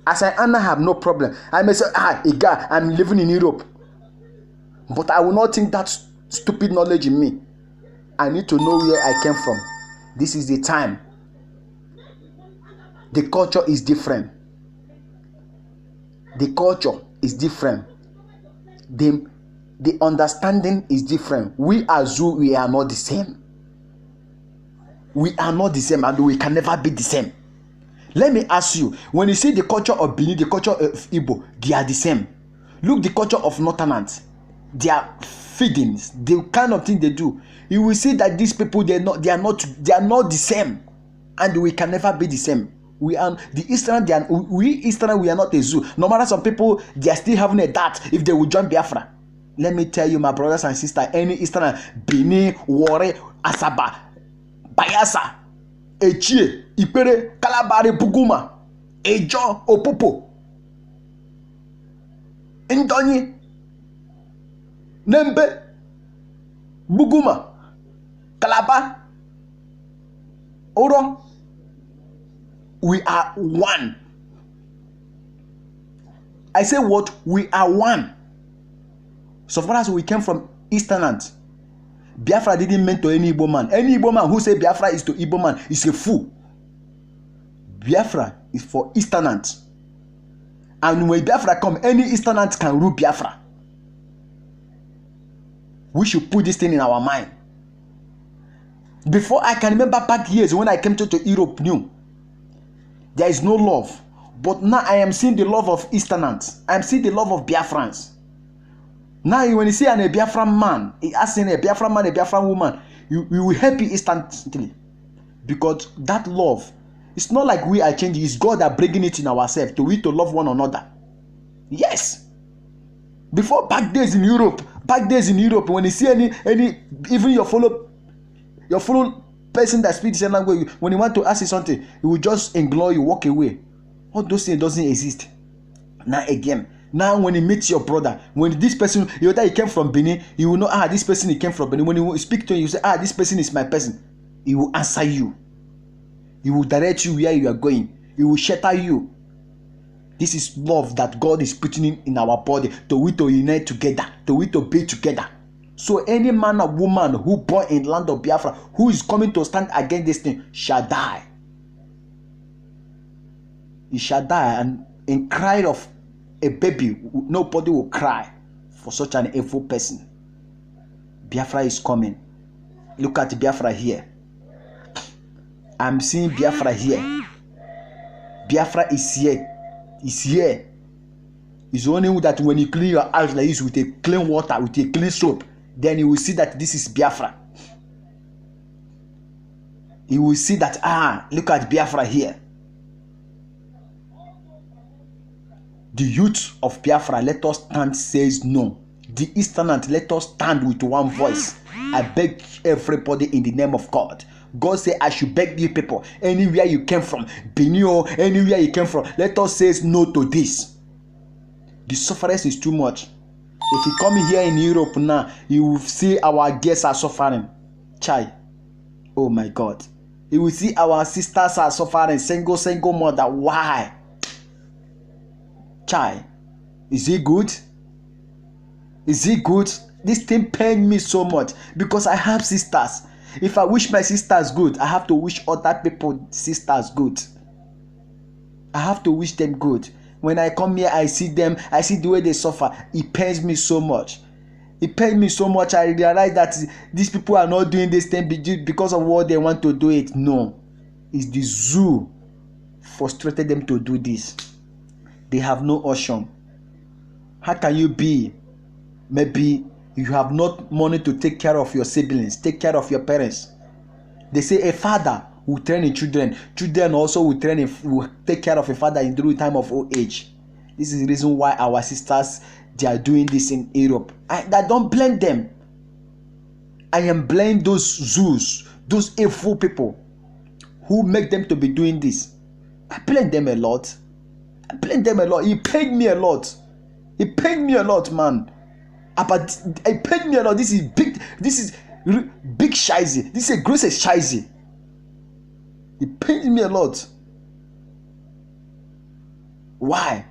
As I have no problem. I may say, I'm living in Europe. But I will not think that stupid knowledge in me. I need to know where I came from. This is the time. The culture is different. The culture is different. The understanding is different. We as Zulu, we are not the same. We are not the same, and we can never be the same. Let me ask you, when you see the culture of Benin, the culture of Igbo, they are the same. Look, the culture of Northerners, their feedings, the kind of thing they do. You will see that these people, they are not the same, and we can never be the same. We are the Eastern. We Eastern. We are not a zoo. No matter some people, they are still having a doubt if they will join Biafra. Let me tell you, my brothers and sisters, any Eastern, Benin, Warri, Asaba, Bayelsa, Echie, Ipere, Kalabari, Buguma, Ejo, Opopo, Ndonyi, Nembe, Buguma, Calabar, Oro. We are one. I say what? We are one. So far as we came from Easternland, Biafra didn't mean to any Igbo man. Any Igbo man who say Biafra is to Igbo man is a fool. Biafra is for Easternland. And when Biafra come, any Easternland can rule Biafra. We should put this thing in our mind. Before, I can remember back years when I came to Europe new. There is no love. But now I am seeing the love of Easterners. I am seeing the love of Biafrans. Now when you see a Biafran man, asking a Biafran man, a Biafran woman, you will help you instantly. Because that love, it's not like we are changing. It's God that bringing it in ourselves to love one another. Yes. Before, back days in Europe, when you see any even your fellow person that speaks the same language, when you want to ask you something, you will just ignore you, walk away. All those things doesn't exist. Now when you meet your brother, when this person, you know, he came from Benin, you will know, this person he came from Benin. When you speak to him, you say, this person is my person. He will answer you. He will direct you where you are going. He will shelter you. This is love that God is putting in our body to unite together, to be together. So any man or woman who born in land of Biafra, who is coming to stand against this thing, shall die. He shall die, and in cry of a baby, nobody will cry for such an evil person. Biafra is coming. Look at Biafra here. I'm seeing Biafra here. Biafra is here. It's here. It's only that when you clean your eyes like this with a clean water, with a clean soap, then you will see that this is Biafra. You will see that, look at Biafra here. The youth of Biafra, let us stand, says no. The Easterners, let us stand with one voice. I beg everybody in the name of God. God said, I should beg you people, anywhere you came from, Benin, anywhere you came from, let us say no to this. The suffering is too much. If you come here in Europe now, you will see our guests are suffering. Chai. Oh my God. You will see our sisters are suffering, single mother. Why? Chai. Is it good? Is it good? This thing pains me so much because I have sisters. If I wish my sisters good, I have to wish other people sisters good. I have to wish them good. When I come here, I see them, I see the way they suffer. It pains me so much. It pains me so much. I realize that these people are not doing this thing because of what they want to do it. No. It's the zoo frustrated them to do this. They have no option. How can you be? Maybe you have not money to take care of your siblings, take care of your parents. They say a father will train his children. Children also will take care of a father in the time of old age. This is the reason why our sisters, they are doing this in Europe. I don't blame them. I am blaming those zoos, those evil people who make them to be doing this. I blame them a lot. I blame them a lot. It paid me a lot. It paid me a lot, man. But it paid me a lot. This is big. This is big shizy. This is a gross shizy. It paid me a lot. Why?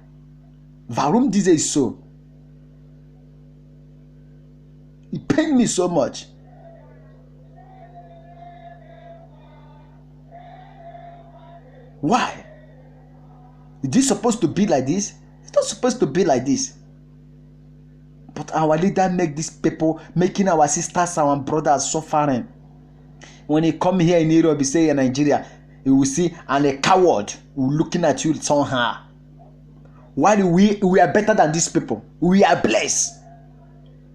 Warum diese so? It paid me so much. Why? Is this supposed to be like this? It's not supposed to be like this. But our leader make these people, making our sisters, our brothers suffering. When he come here in Europe, he say in Nigeria, you will see, and a coward looking at you somehow. Why do we are better than these people? We are blessed.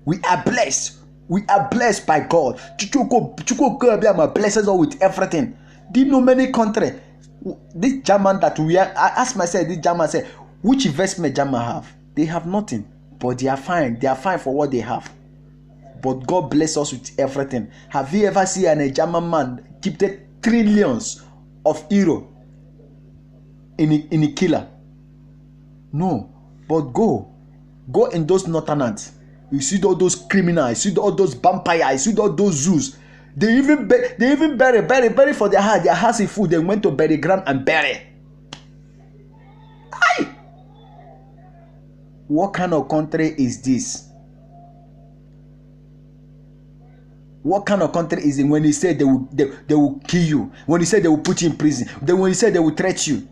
We are blessed. We are blessed by God. Chukwuka blesses us with everything. Do you know many countries? This German that we are, I asked myself, this German said, which investment German have? They have nothing, but they are fine. They are fine for what they have. But God bless us with everything. Have you ever seen a German man keep the trillions of euro in a killer? No. But go in those northerners. You see all those criminals. You see all those vampires. You see all those zoos. They even bury for their heart. Their house is full. They went to bury ground and bury. Aye. What kind of country is this? What kind of country is it when he said they will kill you? When he said they will put you in prison? Then when he said they will threat you?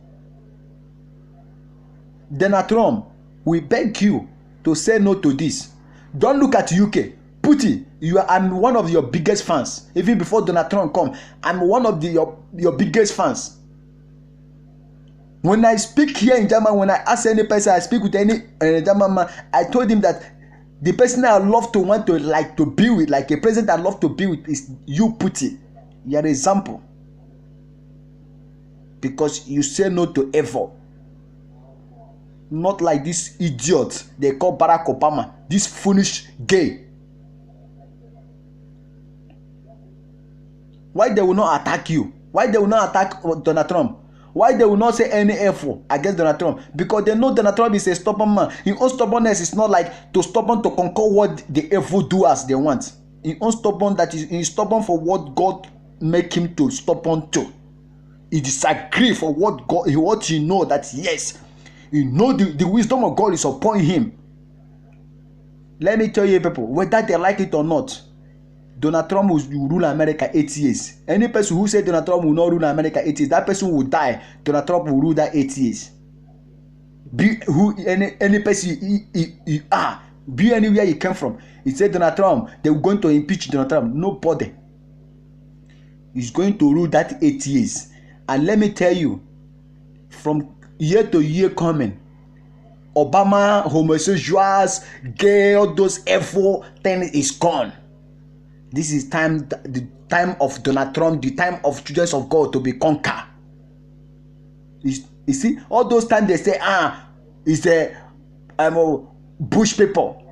Donald Trump, we beg you to say no to this. Don't look at UK. Putin, I'm one of your biggest fans. Even before Donald Trump come, I'm one of your biggest fans. When I speak here in German, when I ask any person, I speak with any German man, I told him that the person I love to be with, like a president I love to be with, is you, Putin. You're an example. Because you say no to evil. Not like this idiot they call Barack Obama, this foolish gay. Why they will not attack you? Why they will not attack Donald Trump? Why they will not say any effort against Donald Trump? Because they know Donald Trump is a stubborn man. His own stubbornness is not like to stubborn to conquer what the evil do as they want. His own stubborn, that is, he is stubborn for what God make him to stubborn to. He disagree for what he know that yes, you know the wisdom of God is upon him. Let me tell you people, whether they like it or not, Donald Trump will rule America 8 years. Any person who said Donald Trump will not rule America 8 years, that person will die. Donald Trump will rule that 8 years. Any person be anywhere you came from. He said Donald Trump, they were going to impeach Donald Trump. Nobody. He's going to rule that 8 years. And let me tell you, from year to year coming, Obama, homosexuals, gay, all those evil things is gone. This is the time of Donald Trump, the time of children of God to be conquered. You see, all those times they say, it's a Bush people,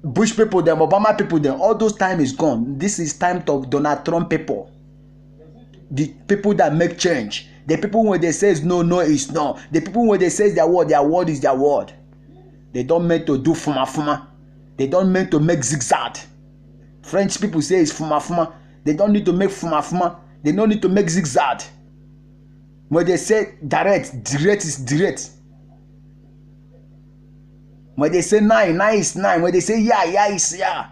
them Obama people, them. All those time is gone. This is time of Donald Trump people, the people that make change. The people when they say no, no is no. The people when they say their word is their word. They don't meant to do fuma. They don't meant to make zigzag. French people say it's fuma. They don't need to make fuma. They don't need to make zigzag. When they say direct is direct. When they say nine is nine. When they say yeah is yeah.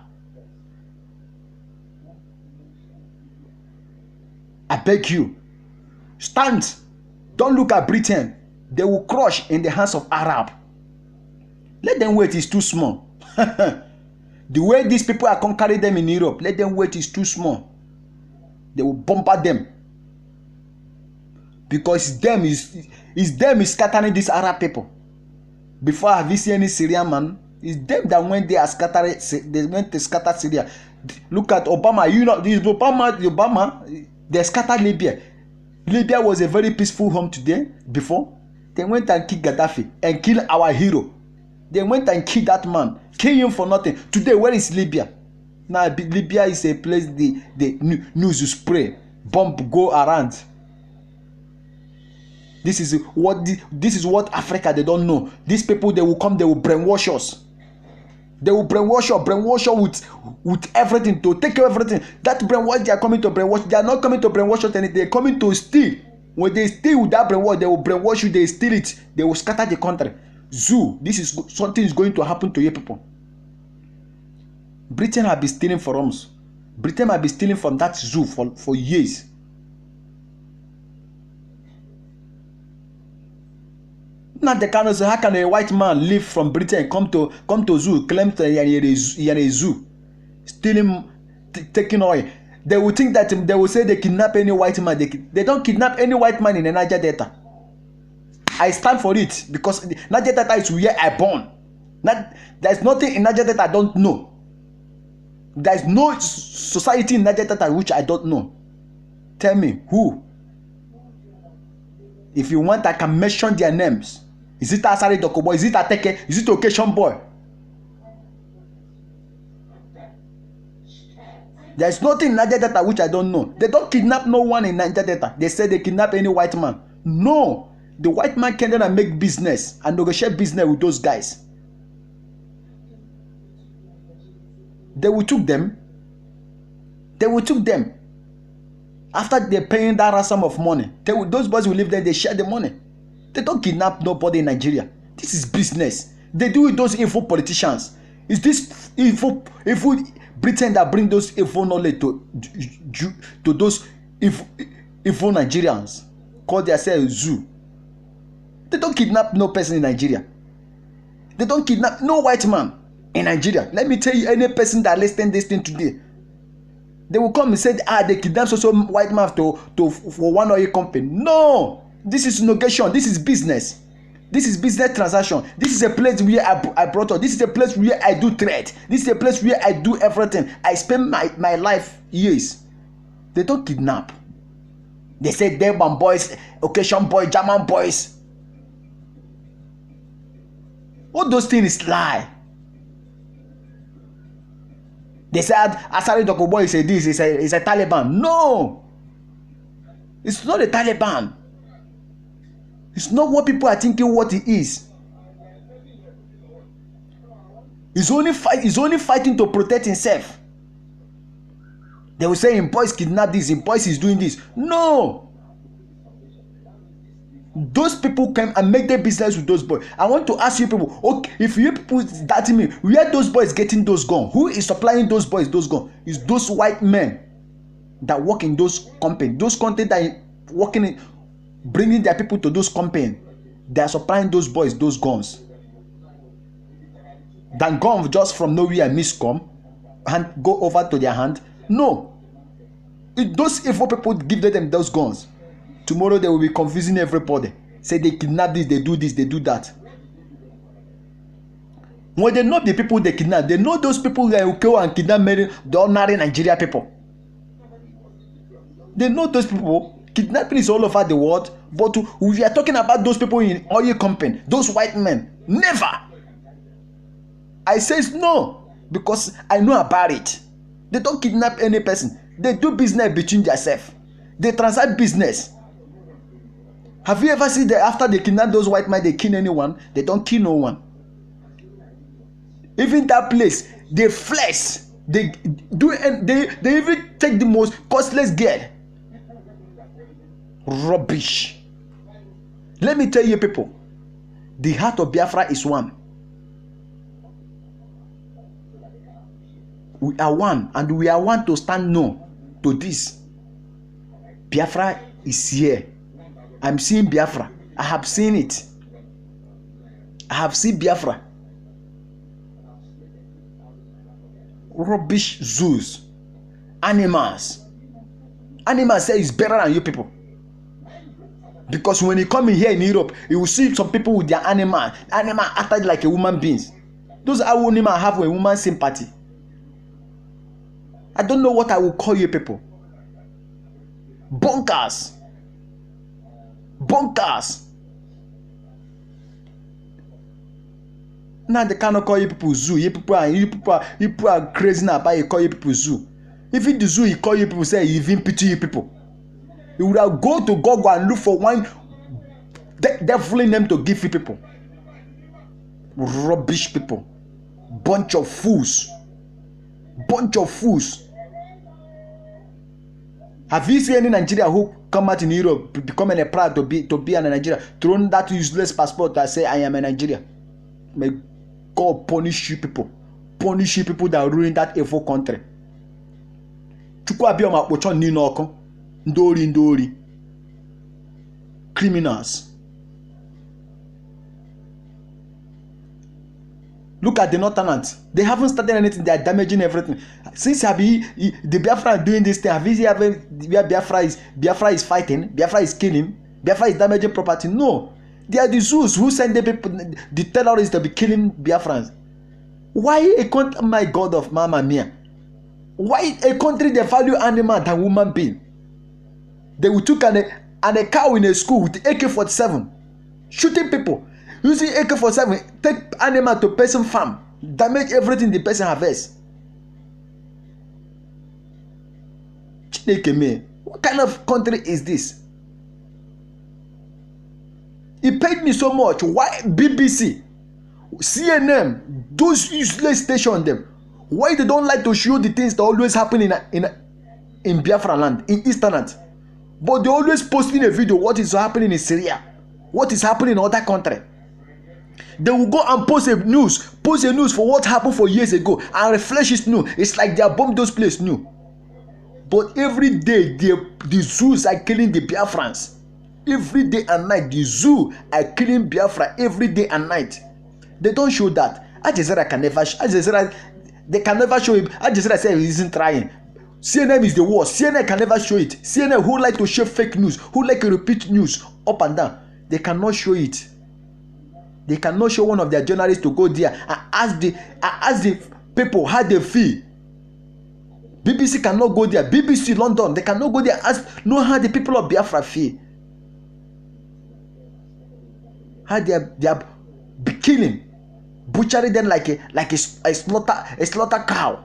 I beg you, stand. Don't look at Britain. they will crush in the hands of Arab. Let them wait, it's too small. The way these people are conquering them in Europe, let them wait, it's too small. They will bombard them. Because it's them is scattering these Arab people. Before have you seen any Syrian man? It's them that went there they went to scatter Syria. Look at Obama. You know, Obama, they scattered Libya. Libya was a very peaceful home today. Before, they went and killed Gaddafi and killed our hero. They went and killed that man. Kill him for nothing. Today, where is Libya? Now, Libya is a place the news you spray. Bomb go around. This is what Africa, they don't know. These people, they will come, they will brainwash us. They will brainwash us with everything, to take away everything. That brainwash, they are coming to brainwash. They are not coming to brainwash us anything. They are coming to steal. When they steal with that brainwash, they will brainwash you, they steal it. They will scatter the country. Zoo, this is something is going to happen to you people. Britain have been stealing from us. Britain have been stealing from that zoo for years. Now they cannot say, how can a white man leave from Britain and come to zoo, claim to a zoo, stealing, taking oil? They will think that they will say they kidnap any white man. They don't kidnap any white man in the Niger Delta. I stand for it because Niger Delta is where I born. There's nothing in Niger Delta I don't know. There's no society in Niger Delta which I don't know. Tell me who. If you want, I can mention their names. Is it Asari Dokubo? Is it Ateke? Is it Occasion Boy? There's nothing in Niger Delta which I don't know. They don't kidnap no one in Niger Delta. They say they kidnap any white man. No. The white man can then make business and negotiate business with those guys. They will took them. They will took them. After they're paying that ransom of money, those boys will live there, they share the money. They don't kidnap nobody in Nigeria. This is business. They do with those evil politicians. Is this evil Britain that bring those evil knowledge to those evil Nigerians? Call themselves zoo. They don't kidnap no person in Nigeria. They don't kidnap no white man in Nigeria. Let me tell you, any person that listen this thing today, they will come and say, they kidnap so white man for one oil company. No, this is negation. This is business. This is business transaction. This is a place where I brought up. This is a place where I do trade. This is a place where I do everything. I spend my life years. They don't kidnap. They say Durban boys, Occasion boy, German boys. All those things lie. They said Asari Dokubo is this, is a Taliban. No, it's not a Taliban. It's not what people are thinking what it is. He's only fighting to protect himself. They will say, boys kidnap this, boys is doing this. No. Those people come and make their business with those boys. I want to ask you people, okay, if you people that me, where those boys getting those guns? Who is supplying those boys those guns? It's those white men that work in those companies. Those companies that are working in, bringing their people to those companies. They are supplying those boys those guns. Then gun just from nowhere miscom and go over to their hand. No. If those evil people give them those guns, tomorrow they will be confusing everybody. Say they kidnap this, they do this, they do that. When they know the people they kidnap, they know those people that will kill and kidnap the ordinary Nigeria people. They know those people. Kidnapping is all over the world, but we are talking about those people in oil company, those white men. Never. I says no, because I know about it. They don't kidnap any person. They do business between themselves. They transact business. Have you ever seen that after they kidnap those white men, they kill anyone? They don't kill no one. Even that place, they flex. They even take the most costless gear. Rubbish. Let me tell you people, the heart of Biafra is one. We are one, and we are one to stand no to this. Biafra is here. I'm seeing Biafra. I have seen it. I have seen Biafra. Rubbish zoos. Animals. Animals say it's better than you people. Because when you come in here in Europe, you will see some people with their animal. Animal acted like a human beings. Those animals have a woman sympathy. I don't know what I will call you people. Bonkers. Bonkers. Now they cannot call you people zoo. You people are crazy now. But you call you people zoo. Even the zoo, you call you people say you even pity you people. You would have go to Google and look for one definitely name to give you people. Rubbish people. Bunch of fools. Bunch of fools. Have you seen any Nigeria who come out in Europe becoming a proud to be in Nigeria, thrown that useless passport that say I am a Nigeria? May God punish you people. Punish you people that ruin that evil country. Chukwu abiyama pochon ni noko. Ndori. Criminals. Look at the Northerners. They haven't started anything. They are damaging everything. Since the Biafra are doing this thing, have you ever where Biafra is fighting? Biafra is killing. Biafra is damaging property. No. They are the Zeus who send the terrorists to be killing Biafrans. Why a country, my God of Mama Mia? Why a country they value animal than human being? They will took a cow in a school with AK-47, shooting people. Using AK-47, take animal to person farm, damage everything the person harvests. What kind of country is this? He paid me so much. Why BBC, CNN, those useless stations them? Why they don't like to show the things that always happen in Biafra land, in Easternat? But they always posting a video what is happening in Syria, what is happening in other country. They will go and post a news for what happened for years ago and refresh it new. It's like they are bombed those places new. But every day the zoos are killing the Biafrans. Every day and night the zoo are killing Biafra every day and night. They don't show that. Al Jazeera can never they can never show it. Al Jazeera says he isn't trying. CNN is the worst. CNN can never show it. CNN who like to share fake news, who like to repeat news up and down, they cannot show it. They cannot show one of their journalists to go there and ask the people how they feel. BBC cannot go there. BBC London, they cannot go there and know how the people of Biafra feel. How they are killing, butchering them like a slaughter cow.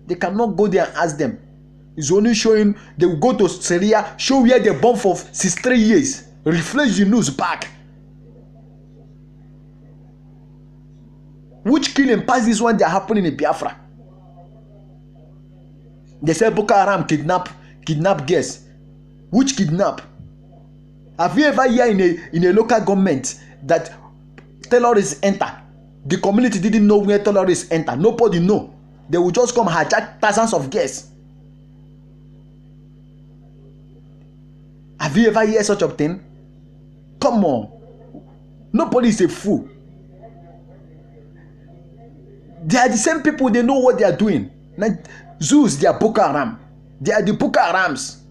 They cannot go there and ask them. It's only showing they will go to Syria, show where they bomb for 63 years, refresh the news back. Which killing past this one they are happening in Biafra? They say Boko Haram kidnap girls. Which kidnap? Have you ever heard in a local government that terrorists enter? The community didn't know where terrorists enter. Nobody know. They will just come hijack thousands of girls. Have you ever heard such a thing? Come on. Nobody is a fool. They are the same people, they know what they are doing. Zeus, they are Boko Haram. They are the Boko Harams.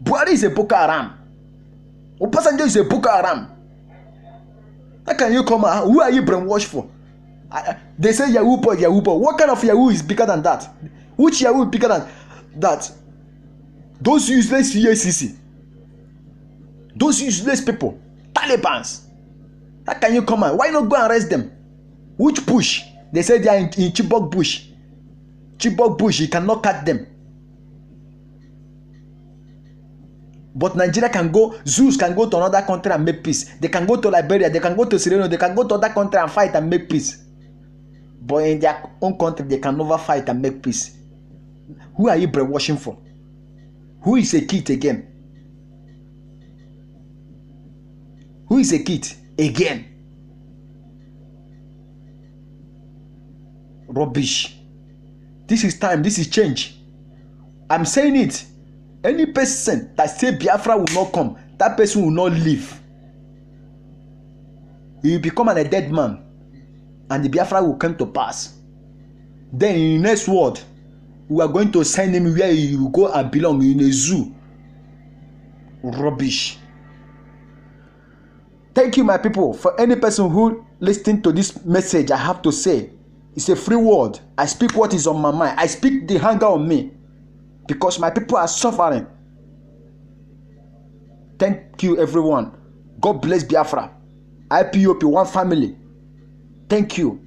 Buhari is a Boko Haram. Obasanjo is a Boko Haram. How can you come out? Who are you brainwashed for? They say Yahoo boy, Yahoo boy. What kind of Yahoo is bigger than that? Which Yahoo is bigger than that? Those useless EACC. Those useless people. Talibans. How can you come out? Why not go and arrest them? Which bush? They say they are in Chibok bush. Chibok bush, you cannot cut them. But Nigeria can go, Zeus can go to another country and make peace. They can go to Liberia, they can go to Sierra Leone, they can go to other country and fight and make peace. But in their own country, they can never fight and make peace. Who are you brainwashing for? Who is a kid again? Who is a kid again? Rubbish. This is time. This is change. I'm saying it. Any person that say Biafra will not come, that person will not live. He will become a dead man, and the Biafra will come to pass. Then in the next world, we are going to send him where he will go and belong, in a zoo. Rubbish. Thank you, my people. For any person who listening to this message, I have to say, it's a free word. I speak what is on my mind. I speak the hunger on me, because my people are suffering. Thank you, everyone. God bless Biafra. IPOP, one family. Thank you.